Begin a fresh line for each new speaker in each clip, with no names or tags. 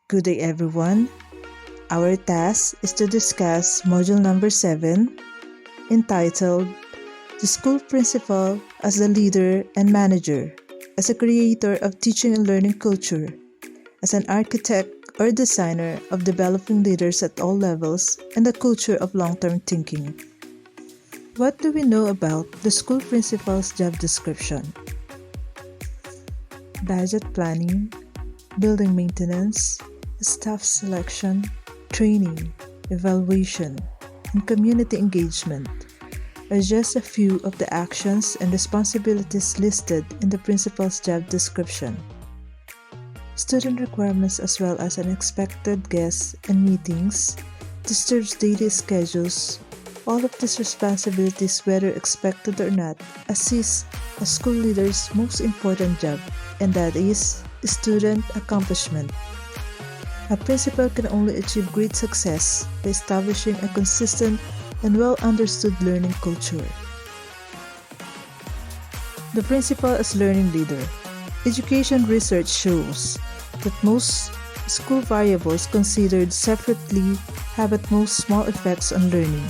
Good day, everyone. Our task is to discuss Module number 7, entitled The School Principal as the Leader and Manager, as a creator of teaching and learning culture, as an architect or designer of developing leaders at all levels and the culture of long-term thinking. What do we know about the school principal's job description? Budget planning, building maintenance, staff selection, training, evaluation, and community engagement are just a few of the actions and responsibilities listed in the principal's job description. Student requirements as well as unexpected guests and meetings, disturbs daily schedules, all of these responsibilities, whether expected or not, assist a school leader's most important job, and that is student accomplishment. A principal can only achieve great success by establishing a consistent and well-understood learning culture. The principal as learning leader. Education research shows that most school variables considered separately have at most small effects on learning.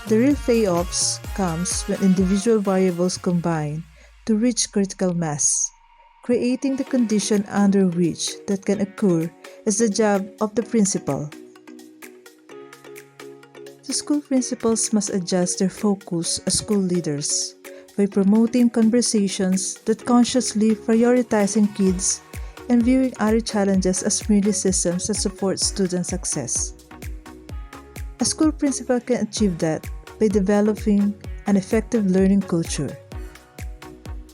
The real payoffs comes when individual variables combine to reach critical mass. Creating the condition under which that can occur is the job of the principal. The school principals must adjust their focus as school leaders by promoting conversations that consciously prioritizing kids and viewing other challenges as merely systems that support student success. A school principal can achieve that by developing an effective learning culture.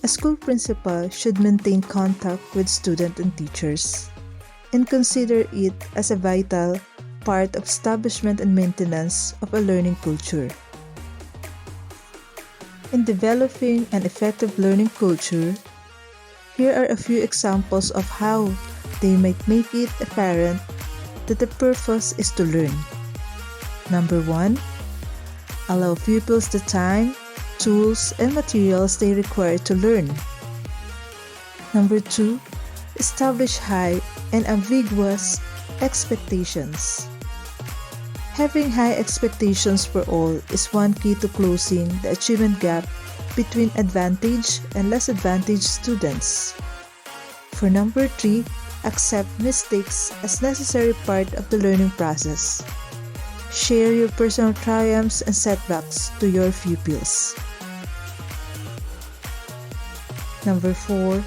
A school principal should maintain contact with students and teachers and consider it as a vital part of establishment and maintenance of a learning culture. In developing an effective learning culture, here are a few examples of how they might make it apparent that the purpose is to learn. Number 1. Allow pupils the time, tools, and materials they require to learn. Number 2. Establish high and ambiguous expectations. Having high expectations for all is one key to closing the achievement gap between advantaged and less advantaged students. For number 3, accept mistakes as necessary part of the learning process. Share your personal triumphs and setbacks to your pupils. Number 4,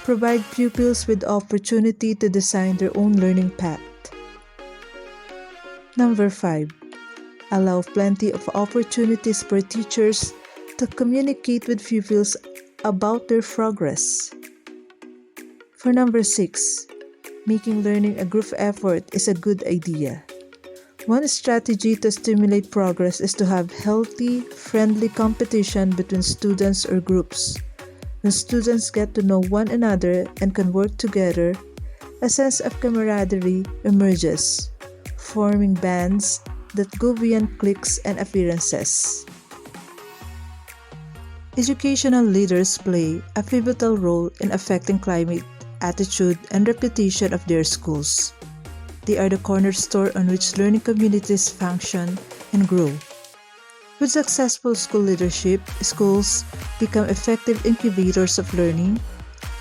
provide pupils with opportunity to design their own learning path. Number 5, allow plenty of opportunities for teachers to communicate with pupils about their progress. For number 6, making learning a group effort is a good idea. One strategy to stimulate progress is to have healthy, friendly competition between students or groups. When students get to know one another and can work together, a sense of camaraderie emerges, forming bands that go beyond cliques and appearances. Educational leaders play a pivotal role in affecting climate, attitude, and reputation of their schools. They are the cornerstone on which learning communities function and grow. With successful school leadership, schools become effective incubators of learning,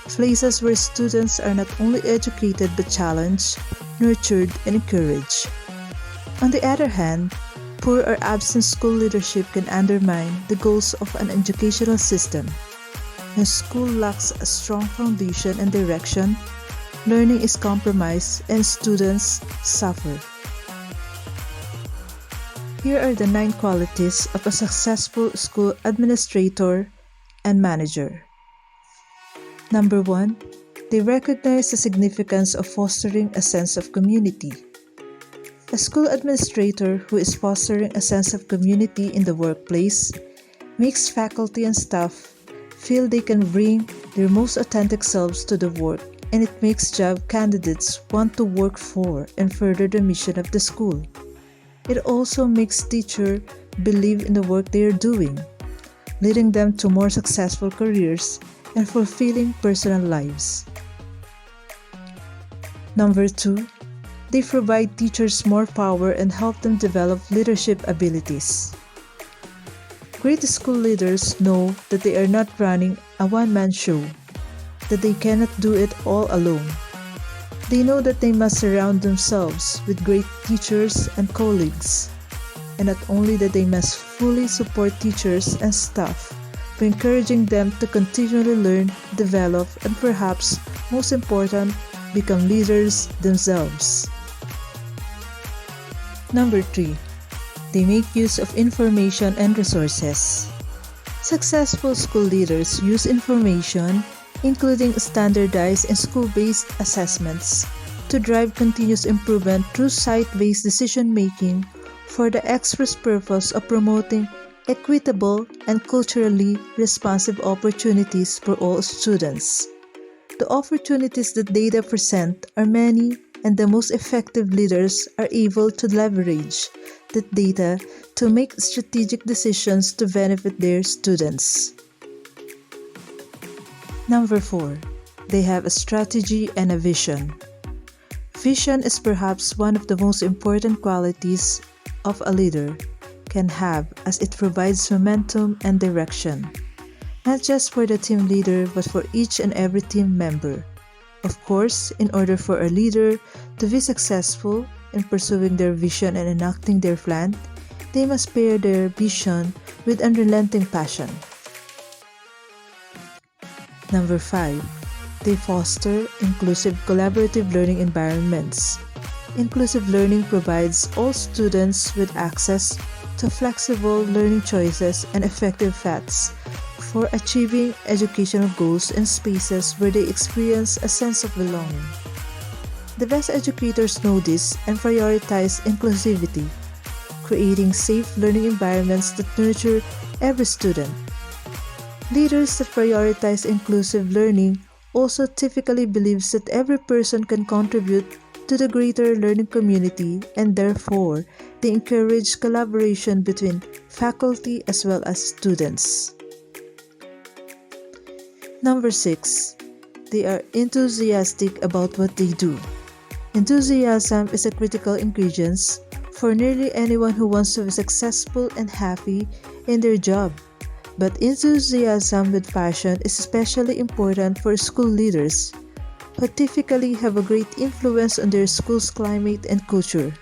places where students are not only educated but challenged, nurtured, and encouraged. On the other hand, poor or absent school leadership can undermine the goals of an educational system. When school lacks a strong foundation and direction, learning is compromised and students suffer. Here are the 9 qualities of a successful school administrator and manager. Number 1, they recognize the significance of fostering a sense of community. A school administrator who is fostering a sense of community in the workplace makes faculty and staff feel they can bring their most authentic selves to the work, and it makes job candidates want to work for and further the mission of the school. It also makes teachers believe in the work they are doing, leading them to more successful careers and fulfilling personal lives. Number 2, They provide teachers more power and help them develop leadership abilities. Great school leaders know that they are not running a one-man show, that they cannot do it all alone. They know that they must surround themselves with great teachers and colleagues, and not only that they must fully support teachers and staff by encouraging them to continually learn, develop, and perhaps, most important, become leaders themselves. Number 3. They make use of information and resources. Successful school leaders use information, including standardized and school-based assessments, to drive continuous improvement through site-based decision-making for the express purpose of promoting equitable and culturally responsive opportunities for all students. The opportunities that data present are many, and the most effective leaders are able to leverage that data to make strategic decisions to benefit their students. Number 4. They have a strategy and a vision. Vision is perhaps one of the most important qualities of a leader can have, as it provides momentum and direction, not just for the team leader but for each and every team member. Of course, in order for a leader to be successful in pursuing their vision and enacting their plan, they must pair their vision with unrelenting passion. Number 5. They foster inclusive collaborative learning environments. Inclusive learning provides all students with access to flexible learning choices and effective paths for achieving educational goals in spaces where they experience a sense of belonging. The best educators know this and prioritize inclusivity, creating safe learning environments that nurture every student. Leaders that prioritize inclusive learning also typically believes that every person can contribute to the greater learning community, and therefore they encourage collaboration between faculty as well as students. Number 6. They are enthusiastic about what they do. Enthusiasm is a critical ingredient for nearly anyone who wants to be successful and happy in their job. But enthusiasm with passion is especially important for school leaders, who typically have a great influence on their school's climate and culture.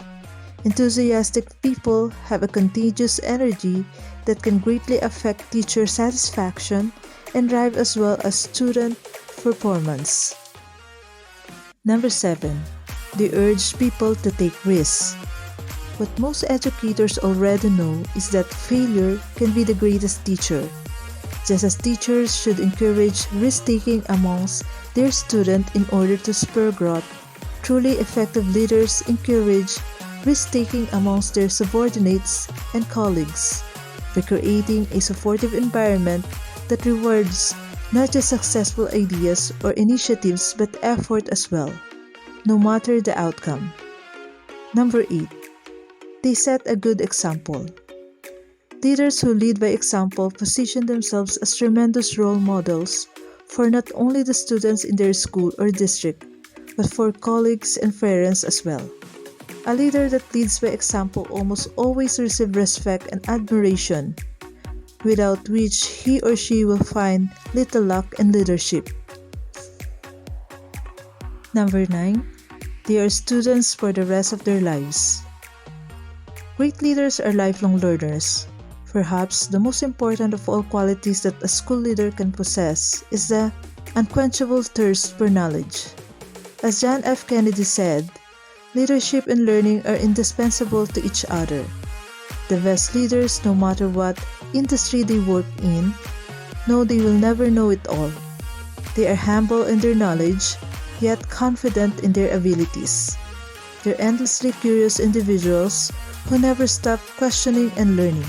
Enthusiastic people have a contagious energy that can greatly affect teacher satisfaction and drive as well as student performance. Number 7. They urge people to take risks. What most educators already know is that failure can be the greatest teacher. Just as teachers should encourage risk-taking amongst their students in order to spur growth, truly effective leaders encourage risk-taking amongst their subordinates and colleagues by creating a supportive environment that rewards not just successful ideas or initiatives but effort as well, no matter the outcome. Number 8. They set a good example. Leaders who lead by example position themselves as tremendous role models for not only the students in their school or district, but for colleagues and parents as well. A leader that leads by example almost always receives respect and admiration, without which he or she will find little luck in leadership. Number 9. They are students for the rest of their lives. Great leaders are lifelong learners. Perhaps the most important of all qualities that a school leader can possess is the unquenchable thirst for knowledge. As John F. Kennedy said, leadership and learning are indispensable to each other. The best leaders, no matter what industry they work in, know they will never know it all. They are humble in their knowledge, yet confident in their abilities. They're endlessly curious individuals who never stop questioning and learning.